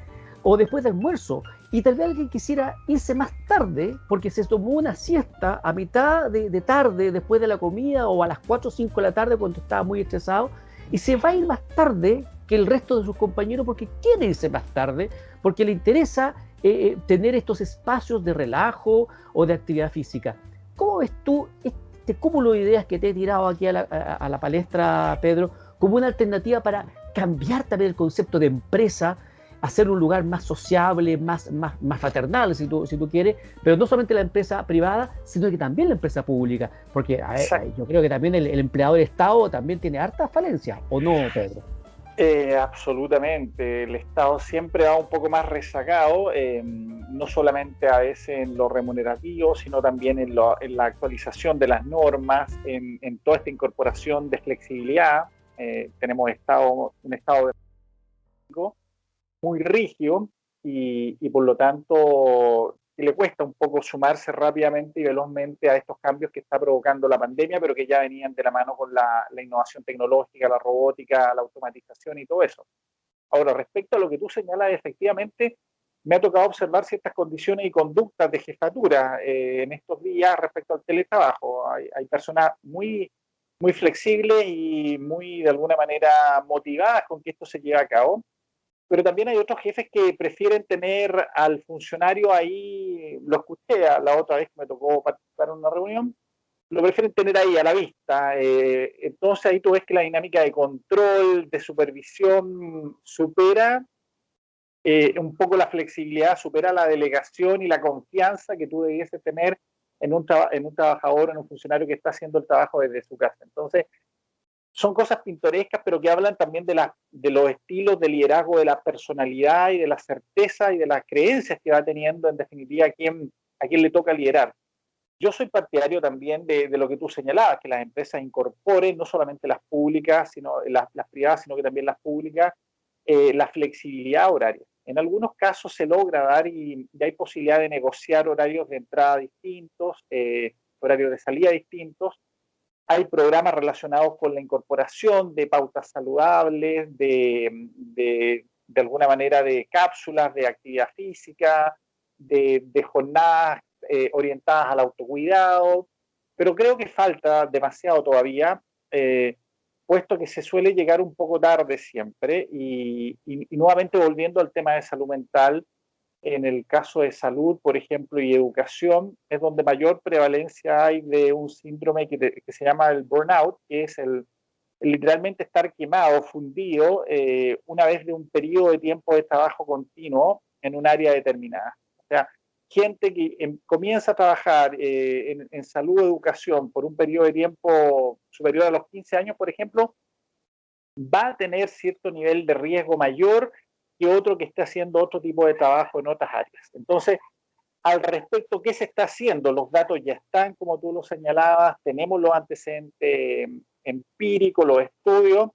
o después de almuerzo, y tal vez alguien quisiera irse más tarde porque se tomó una siesta a mitad de tarde, después de la comida, o a las 4 o 5 de la tarde cuando estaba muy estresado, y se va a ir más tarde que el resto de sus compañeros porque quiere irse más tarde, porque le interesa tener estos espacios de relajo o de actividad física. ¿Cómo ves tú este cúmulo de ideas que te he tirado aquí a la palestra, Pedro, como una alternativa para cambiar también el concepto de empresa, hacer un lugar más sociable, más fraternal, si tú quieres, pero no solamente la empresa privada, sino que también la empresa pública? Porque yo creo que también el empleado del Estado también tiene hartas falencias, ¿o no, Pedro? Absolutamente, el Estado siempre va un poco más rezagado, no solamente a veces en lo remunerativo, sino también en la actualización de las normas, en toda esta incorporación de flexibilidad. Tenemos un Estado muy rígido y por lo tanto le cuesta un poco sumarse rápidamente y velozmente a estos cambios que está provocando la pandemia, pero que ya venían de la mano con la innovación tecnológica, la robótica, la automatización y todo eso. Ahora, respecto a lo que tú señalas, efectivamente, me ha tocado observar ciertas condiciones y conductas de jefatura en estos días respecto al teletrabajo. Hay personas muy flexibles y muy, de alguna manera, motivadas con que esto se lleve a cabo, pero también hay otros jefes que prefieren tener al funcionario ahí, lo escuché la otra vez que me tocó participar en una reunión, lo prefieren tener ahí a la vista. Entonces ahí tú ves que la dinámica de control, de supervisión supera un poco la flexibilidad, supera la delegación y la confianza que tú debieses tener en un trabajador, en un funcionario que está haciendo el trabajo desde su casa. Entonces, son cosas pintorescas, pero que hablan también de los estilos de liderazgo, de la personalidad y de la certeza y de las creencias que va teniendo, en definitiva, a quién le toca liderar. Yo soy partidario también de lo que tú señalabas, que las empresas incorporen, no solamente las públicas, sino las privadas, sino que también las públicas, la flexibilidad horaria. En algunos casos se logra dar y hay posibilidad de negociar horarios de entrada distintos, horarios de salida distintos. Hay programas relacionados con la incorporación de pautas saludables, de alguna manera de cápsulas de actividad física, de jornadas orientadas al autocuidado, pero creo que falta demasiado todavía, puesto que se suele llegar un poco tarde siempre, y nuevamente volviendo al tema de salud mental, en el caso de salud, por ejemplo, y educación, es donde mayor prevalencia hay de un síndrome que se llama el burnout, que es el literalmente estar quemado, fundido, una vez de un periodo de tiempo de trabajo continuo en un área determinada. O sea, gente que comienza a trabajar en salud o educación por un periodo de tiempo superior a los 15 años, por ejemplo, va a tener cierto nivel de riesgo mayor que otro que esté haciendo otro tipo de trabajo en otras áreas. Entonces, al respecto, ¿qué se está haciendo? Los datos ya están, como tú lo señalabas, tenemos los antecedentes empíricos, los estudios,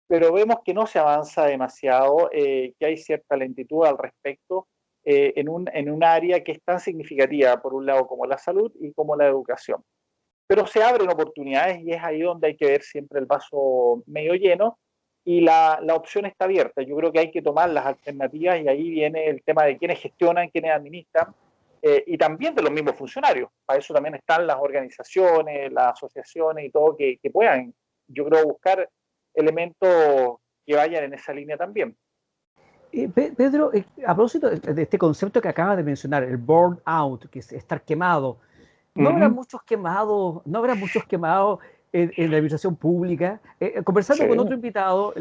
pero vemos que no se avanza demasiado, que hay cierta lentitud al respecto en un área que es tan significativa, por un lado, como la salud y como la educación. Pero se abren oportunidades y es ahí donde hay que ver siempre el vaso medio lleno y la opción está abierta. Yo creo que hay que tomar las alternativas y ahí viene el tema de quiénes gestionan, quiénes administran y también de los mismos funcionarios. Para eso también están las organizaciones, las asociaciones y todo que puedan, yo creo, buscar elementos que vayan en esa línea también. Pedro, a propósito de este concepto que acabas de mencionar, el burnout, que es estar quemado, ¿no habrá muchos quemados, no habrá muchos quemados en la administración pública? Conversando Sí. con otro invitado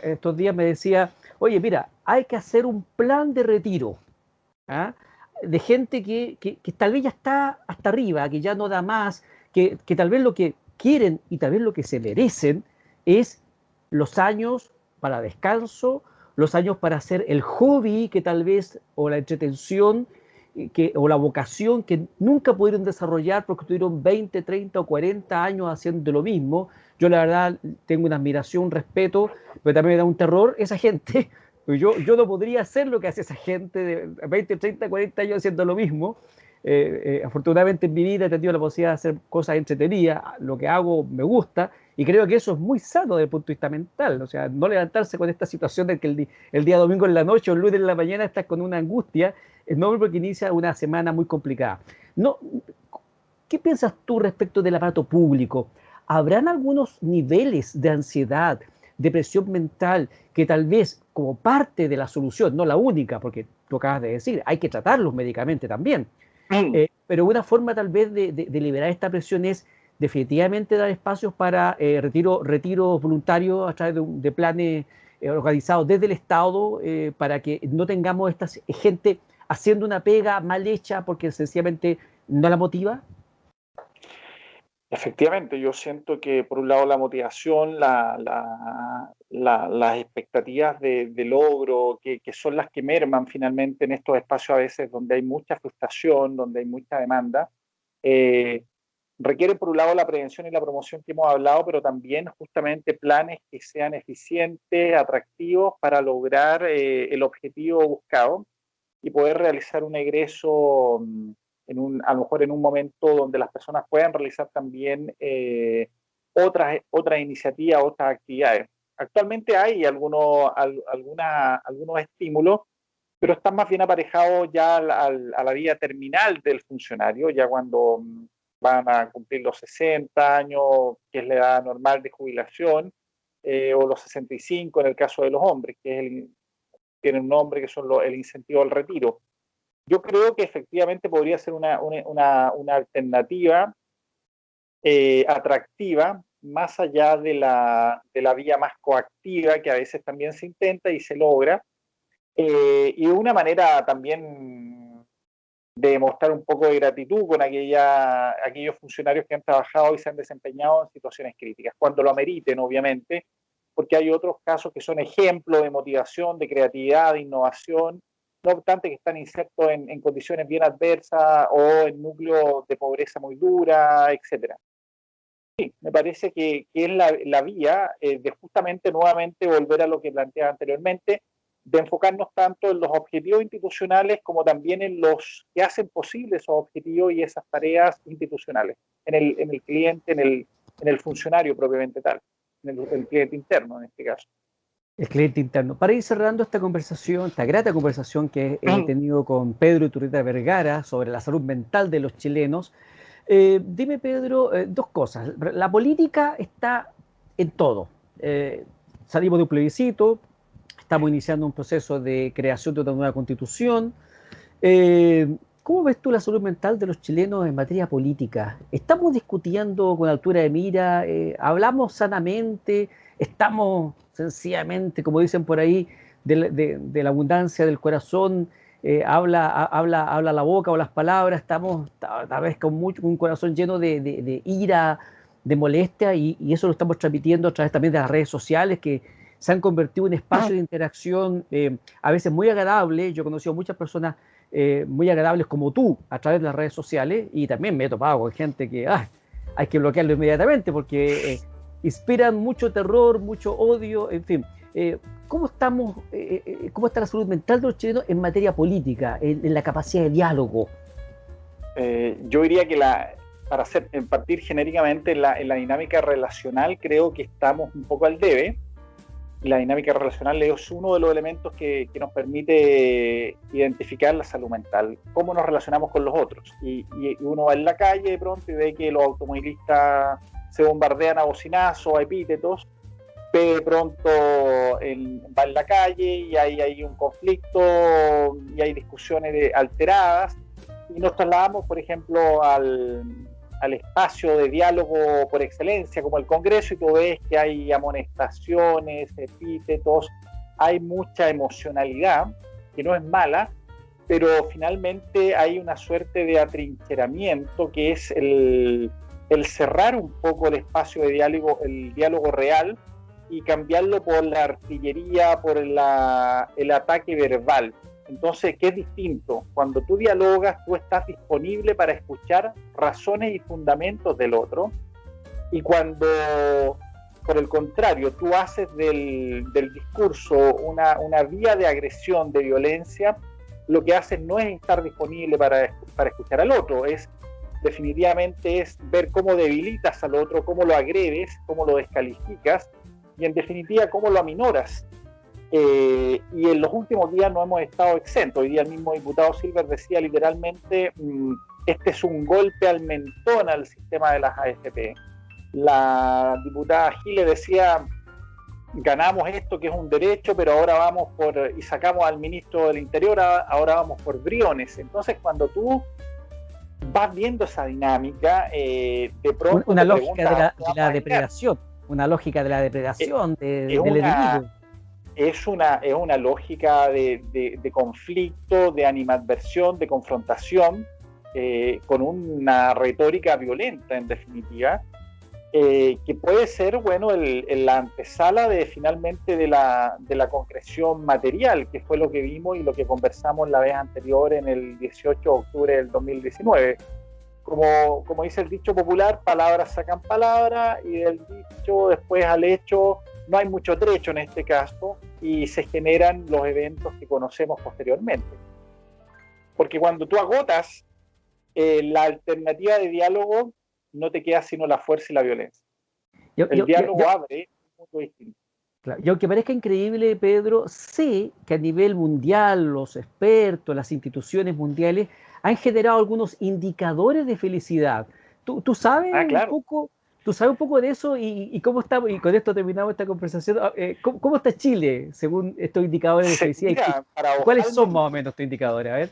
estos días me decía, oye, mira, hay que hacer un plan de retiro, ¿ah? De gente que tal vez ya está hasta arriba, que ya no da más, que tal vez lo que quieren y tal vez lo que se merecen es los años para descanso, los años para hacer el hobby que tal vez, o la entretención, o la vocación que nunca pudieron desarrollar porque tuvieron 20, 30 o 40 años haciendo lo mismo. Yo la verdad tengo una admiración, un respeto, pero también me da un terror esa gente. Yo no podría hacer lo que hace esa gente de 20, 30, 40 años haciendo lo mismo. Afortunadamente en mi vida he tenido la posibilidad de hacer cosas entretenidas, lo que hago me gusta y creo que eso es muy sano desde el punto de vista mental, o sea, no levantarse con esta situación de que el día domingo en la noche o el lunes en la mañana estás con una angustia, no porque inicia una semana muy complicada. No, ¿qué piensas tú respecto del aparato público? ¿Habrán algunos niveles de ansiedad, de presión mental, que tal vez como parte de la solución, no la única, porque tú acabas de decir, hay que tratarlos médicamente también, pero una forma tal vez de liberar esta presión es definitivamente dar espacios para retiros voluntarios a través de planes organizados desde el Estado para que no tengamos esta gente haciendo una pega mal hecha porque sencillamente no la motiva? Efectivamente, yo siento que por un lado la motivación, las expectativas de logro, que son las que merman finalmente en estos espacios a veces donde hay mucha frustración, donde hay mucha demanda, requieren por un lado la prevención y la promoción que hemos hablado, pero también justamente planes que sean eficientes, atractivos para lograr el objetivo buscado y poder realizar un egreso a lo mejor en un momento donde las personas puedan realizar también otras iniciativas, otras actividades. Actualmente hay algunos estímulos, pero están más bien aparejados ya a la vida terminal del funcionario, ya cuando van a cumplir los 60 años, que es la edad normal de jubilación, o los 65 en el caso de los hombres, que tiene un nombre que son el incentivo al retiro. Yo creo que efectivamente podría ser una alternativa atractiva, más allá de la vía más coactiva, que a veces también se intenta y se logra, y una manera también de demostrar un poco de gratitud con aquellos funcionarios que han trabajado y se han desempeñado en situaciones críticas, cuando lo ameriten, obviamente, porque hay otros casos que son ejemplos de motivación, de creatividad, de innovación, no obstante que están insertos en condiciones bien adversas o en núcleos de pobreza muy dura, etcétera. Sí, me parece que es la vía de justamente nuevamente volver a lo que planteaba anteriormente, de enfocarnos tanto en los objetivos institucionales como también en los que hacen posible esos objetivos y esas tareas institucionales, en el cliente, en el funcionario propiamente tal, en el cliente interno en este caso. El cliente interno. Para ir cerrando esta conversación, esta grata conversación que he tenido con Pedro Iturreta Vergara sobre la salud mental de los chilenos, dime, Pedro, dos cosas. La política está en todo. Salimos de un plebiscito, estamos iniciando un proceso de creación de una nueva constitución. ¿Cómo ves tú la salud mental de los chilenos en materia política? ¿Estamos discutiendo con altura de mira? ¿Hablamos sanamente? ¿Estamos sencillamente, como dicen por ahí, de la abundancia del corazón? Habla la boca o las palabras, estamos tal vez con un corazón lleno de ira, de molestia, y eso lo estamos transmitiendo a través también de las redes sociales, que se han convertido en espacios de interacción a veces muy agradables. Yo he conocido muchas personas muy agradables como tú a través de las redes sociales, y también me he topado con gente que hay que bloquearlo inmediatamente porque inspiran mucho terror, mucho odio, en fin. ¿Cómo está la salud mental de los chilenos en materia política, en la capacidad de diálogo? Yo diría que para partir genéricamente en la dinámica relacional, creo que estamos un poco al debe. La dinámica relacional es uno de los elementos que nos permite identificar la salud mental, cómo nos relacionamos con los otros. Y uno va en la calle de pronto y ve que los automovilistas se bombardean a bocinazos, a epítetos, de pronto va en la calle y hay un conflicto y hay discusiones alteradas, y nos trasladamos, por ejemplo, al espacio de diálogo por excelencia como el Congreso, y tú ves que hay amonestaciones, epítetos, hay mucha emocionalidad, que no es mala, pero finalmente hay una suerte de atrincheramiento que es el cerrar un poco el espacio de diálogo, el diálogo real, y cambiarlo por la artillería, por el ataque verbal. Entonces, ¿qué es distinto? Cuando tú dialogas, tú estás disponible para escuchar razones y fundamentos del otro, y cuando, por el contrario, tú haces del discurso una vía de agresión, de violencia, lo que haces no es estar disponible para escuchar al otro, definitivamente es ver cómo debilitas al otro, cómo lo agredes, cómo lo descalificas, y en definitiva cómo lo aminoras. Y en los últimos días no hemos estado exentos. Hoy día el mismo diputado Silver decía literalmente, este es un golpe al mentón al sistema de las AFP. La diputada Giles decía, ganamos esto que es un derecho, pero ahora vamos y sacamos al ministro del Interior, ahora vamos por Briones. Entonces, cuando tú vas viendo esa dinámica, de pronto una lógica de la depredación, una lógica de la depredación del enemigo. Es una lógica de conflicto, de animadversión, de confrontación, con una retórica violenta, en definitiva. que puede ser, bueno, la antesala de finalmente de la concreción material, que fue lo que vimos y lo que conversamos la vez anterior en el 18 de octubre del 2019. Como dice el dicho popular, palabras sacan palabras, y del dicho después al hecho no hay mucho trecho en este caso, y se generan los eventos que conocemos posteriormente. Porque cuando tú agotas la alternativa de diálogo, no te queda sino la fuerza y la violencia. El diálogo abre un mundo distinto. Claro. Y aunque parezca increíble, Pedro, sé que a nivel mundial los expertos, las instituciones mundiales han generado algunos indicadores de felicidad. ¿Tú sabes un Claro. poco, tú sabes un poco de eso y cómo está, y con esto terminamos esta conversación, ¿cómo está Chile según estos indicadores de felicidad? Mira, ¿Cuáles son más o menos estos indicadores? A ver.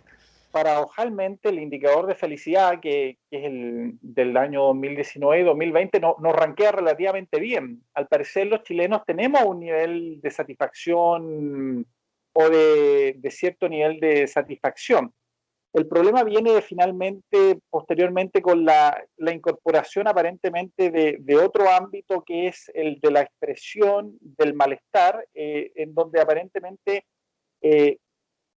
Paradojalmente, el indicador de felicidad, que es el del año 2019 y 2020, nos rankea relativamente bien. Al parecer, los chilenos tenemos un nivel de satisfacción o de cierto nivel de satisfacción. El problema viene finalmente, posteriormente, con la incorporación aparentemente de otro ámbito, que es el de la expresión del malestar, en donde aparentemente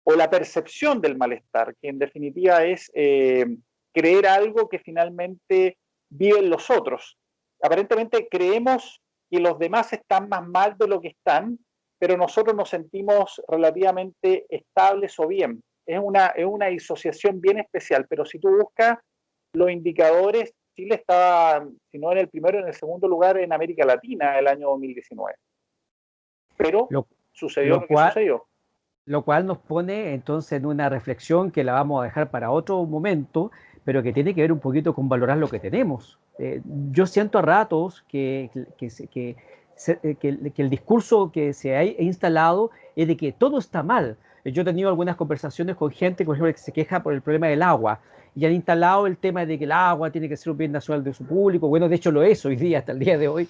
o la percepción del malestar, que en definitiva es creer algo que finalmente viven los otros. Aparentemente creemos que los demás están más mal de lo que están, pero nosotros nos sentimos relativamente estables o bien. Es una disociación bien especial, pero si tú buscas los indicadores, Chile estaba, si no en el primero, en el segundo lugar en América Latina el año 2019. Pero sucedió lo que sucedió. Lo cual nos pone entonces en una reflexión que la vamos a dejar para otro momento, pero que tiene que ver un poquito con valorar lo que tenemos. Yo siento a ratos que el discurso que se ha instalado es de que todo está mal. Yo he tenido algunas conversaciones con gente, por ejemplo, que se queja por el problema del agua y han instalado el tema de que el agua tiene que ser un bien nacional de su público. Bueno, de hecho lo es hoy día, hasta el día de hoy.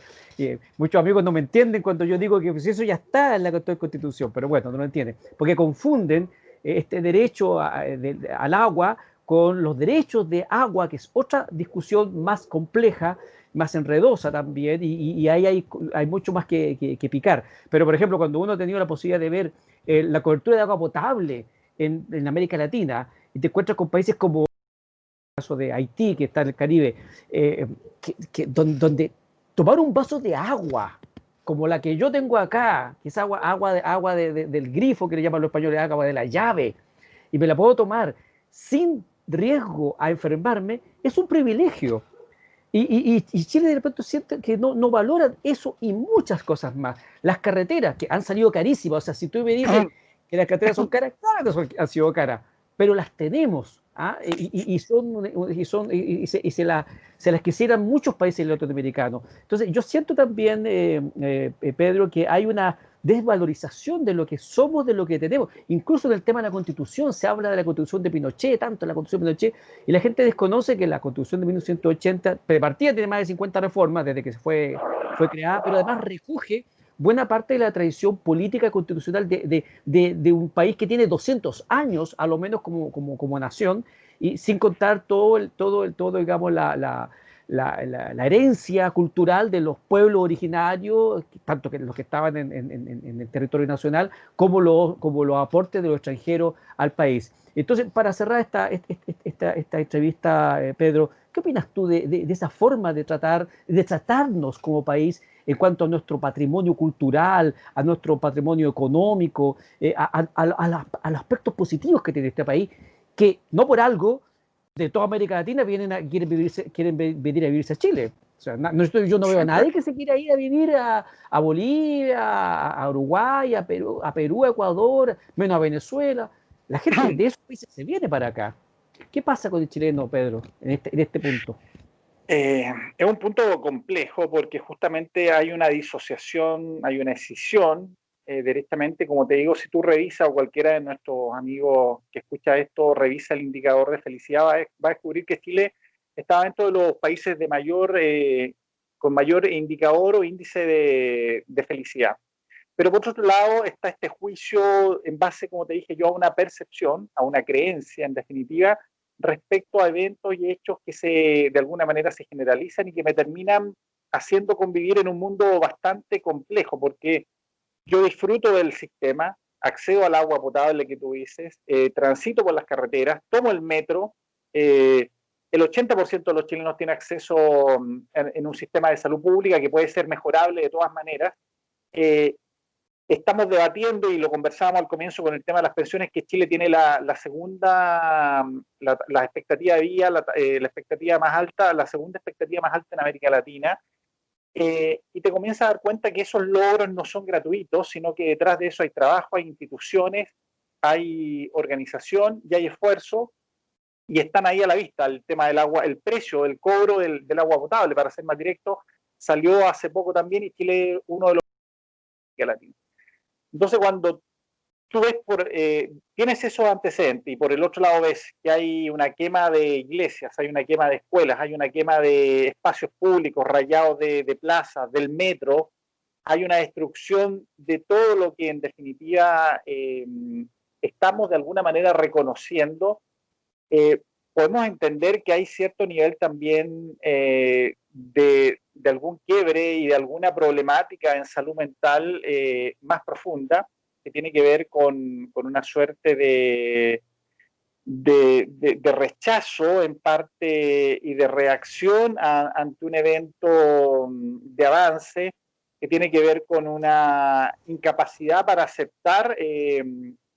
Muchos amigos no me entienden cuando yo digo que pues, eso ya está en la Constitución, pero bueno, no lo entienden, porque confunden este derecho al agua con los derechos de agua, que es otra discusión más compleja, más enredosa también, y ahí hay mucho más que picar. Pero, por ejemplo, cuando uno ha tenido la posibilidad de ver la cobertura de agua potable en América Latina, y te encuentras con países como el caso de Haití, que está en el Caribe, donde tomar un vaso de agua, como la que yo tengo acá, que es agua del grifo, que le llaman los españoles, agua de la llave, y me la puedo tomar sin riesgo a enfermarme, es un privilegio. Y Chile de repente siente que no valoran eso y muchas cosas más. Las carreteras, que han salido carísimas, o sea, si tú me dices que las carreteras son caras, claro que han sido caras, pero las tenemos, ¿ah? Se las quisieran muchos países latinoamericanos. Entonces, yo siento también, Pedro, que hay una desvalorización de lo que somos, de lo que tenemos. Incluso en el tema de la Constitución, se habla de la Constitución de Pinochet, tanto la Constitución de Pinochet, y la gente desconoce que la Constitución de 1980, de partida tiene más de 50 reformas desde que fue creada, pero además recoge buena parte de la tradición política constitucional de un país que tiene 200 años, a lo menos como nación, y sin contar todo digamos, la herencia cultural de los pueblos originarios, tanto que los que estaban en el territorio nacional, como los aportes de los extranjeros al país. Entonces, para cerrar esta entrevista, Pedro, ¿qué opinas tú de esa forma de tratarnos como país en cuanto a nuestro patrimonio cultural, a nuestro patrimonio económico, a los aspectos positivos que tiene este país, que no por algo de toda América Latina quieren venir a vivirse a Chile? O sea, yo no veo a nadie que se quiera ir a vivir a Bolivia, a Uruguay, a Perú, a Ecuador, menos a Venezuela. La gente de esos países se viene para acá. ¿Qué pasa con el chileno, Pedro, en este punto? Es un punto complejo porque justamente hay una disociación, hay una escisión directamente, como te digo, si tú revisas o cualquiera de nuestros amigos que escucha esto revisa el indicador de felicidad, va a descubrir que Chile está dentro de los países de con mayor indicador o índice de felicidad. Pero por otro lado está este juicio en base, como te dije yo, a una percepción, a una creencia en definitiva, respecto a eventos y hechos que de alguna manera se generalizan y que me terminan haciendo convivir en un mundo bastante complejo, porque yo disfruto del sistema, accedo al agua potable que tú dices, transito por las carreteras, tomo el metro, el 80% de los chilenos tiene acceso en un sistema de salud pública que puede ser mejorable de todas maneras. Estamos debatiendo, y lo conversábamos al comienzo con el tema de las pensiones, que Chile tiene la segunda, la expectativa de vida, la expectativa más alta, la segunda expectativa más alta en América Latina. Y te comienzas a dar cuenta que esos logros no son gratuitos, sino que detrás de eso hay trabajo, hay instituciones, hay organización y hay esfuerzo, y están ahí a la vista. El tema del agua, el precio, el cobro del agua potable, para ser más directo, salió hace poco también, y Chile es uno de los latinos. Entonces, cuando tú ves, tienes esos antecedentes, y por el otro lado ves que hay una quema de iglesias, hay una quema de escuelas, hay una quema de espacios públicos, rayados de plazas, del metro, hay una destrucción de todo lo que en definitiva estamos de alguna manera reconociendo, podemos entender que hay cierto nivel también de algún quiebre y de alguna problemática en salud mental más profunda, que tiene que ver con una suerte de rechazo en parte y de reacción ante un evento de avance, que tiene que ver con una incapacidad para aceptar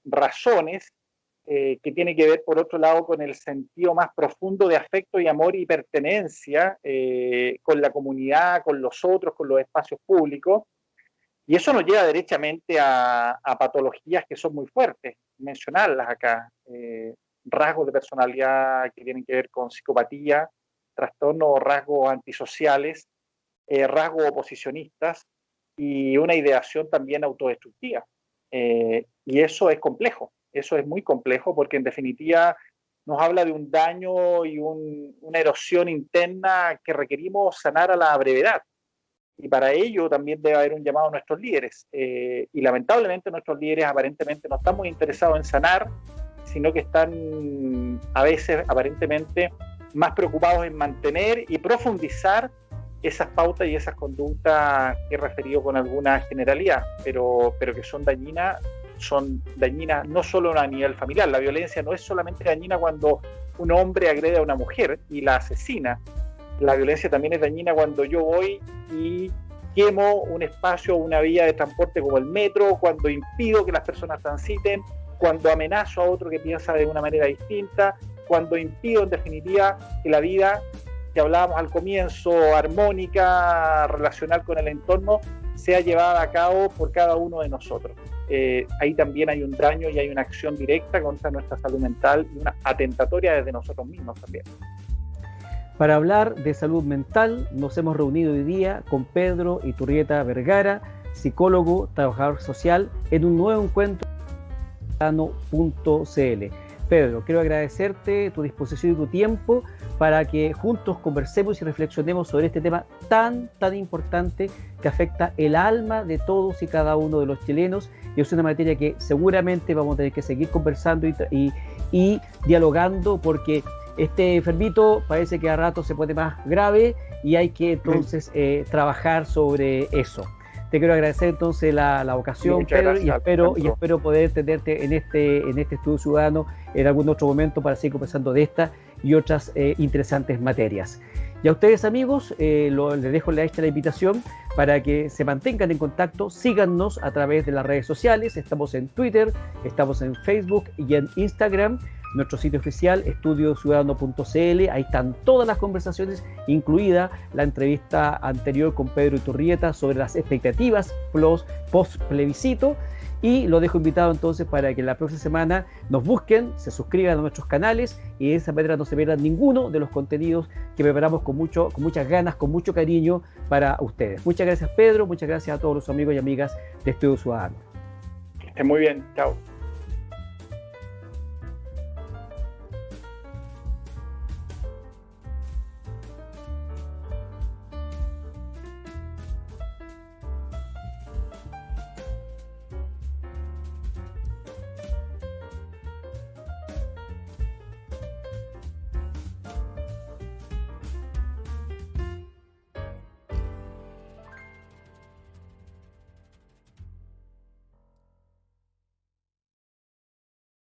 razones, que tiene que ver, por otro lado, con el sentido más profundo de afecto y amor y pertenencia con la comunidad, con los otros, con los espacios públicos. Y eso nos lleva derechamente a patologías que son muy fuertes, mencionarlas acá, rasgos de personalidad que tienen que ver con psicopatía, trastornos o rasgos antisociales, rasgos oposicionistas, y una ideación también autodestructiva. Y eso es complejo, eso es muy complejo, porque en definitiva nos habla de un daño y una erosión interna que requerimos sanar a la brevedad. Y para ello también debe haber un llamado a nuestros líderes. Y lamentablemente nuestros líderes aparentemente no están muy interesados en sanar, sino que están a veces aparentemente más preocupados en mantener y profundizar esas pautas y esas conductas que he referido con alguna generalidad, pero que son dañinas no solo a nivel familiar. La violencia no es solamente dañina cuando un hombre agrede a una mujer y la asesina. La violencia también es dañina cuando yo voy y quemo un espacio o una vía de transporte como el metro, cuando impido que las personas transiten, cuando amenazo a otro que piensa de una manera distinta, cuando impido en definitiva que la vida que hablábamos al comienzo, armónica, relacional con el entorno, sea llevada a cabo por cada uno de nosotros. Ahí también hay un daño y hay una acción directa contra nuestra salud mental, y una atentatoria desde nosotros mismos también. Para hablar de salud mental, nos hemos reunido hoy día con Pedro Iturrieta Vergara, psicólogo, trabajador social, en un nuevo encuentro .cl. Pedro, quiero agradecerte tu disposición y tu tiempo para que juntos conversemos y reflexionemos sobre este tema tan importante que afecta el alma de todos y cada uno de los chilenos, y es una materia que seguramente vamos a tener que seguir conversando y dialogando, porque este enfermito parece que a rato se pone más grave y hay que entonces trabajar sobre eso. Te quiero agradecer entonces la ocasión, Pedro, y espero poder tenerte en este Estudio Ciudadano en algún otro momento para seguir conversando de esta y otras interesantes materias. Y a ustedes, amigos, les dejo la invitación para que se mantengan en contacto, síganos a través de las redes sociales. Estamos en Twitter, estamos en Facebook y en Instagram. Nuestro sitio oficial, estudiociudadano.cl, ahí están todas las conversaciones, incluida la entrevista anterior con Pedro Iturrieta sobre las expectativas post plebiscito. Y lo dejo invitado entonces para que la próxima semana nos busquen, se suscriban a nuestros canales, y de esa manera no se pierdan ninguno de los contenidos que preparamos con muchas ganas, con mucho cariño para ustedes. Muchas gracias, Pedro, muchas gracias a todos los amigos y amigas de Estudio Ciudadano. Que estén muy bien, chao.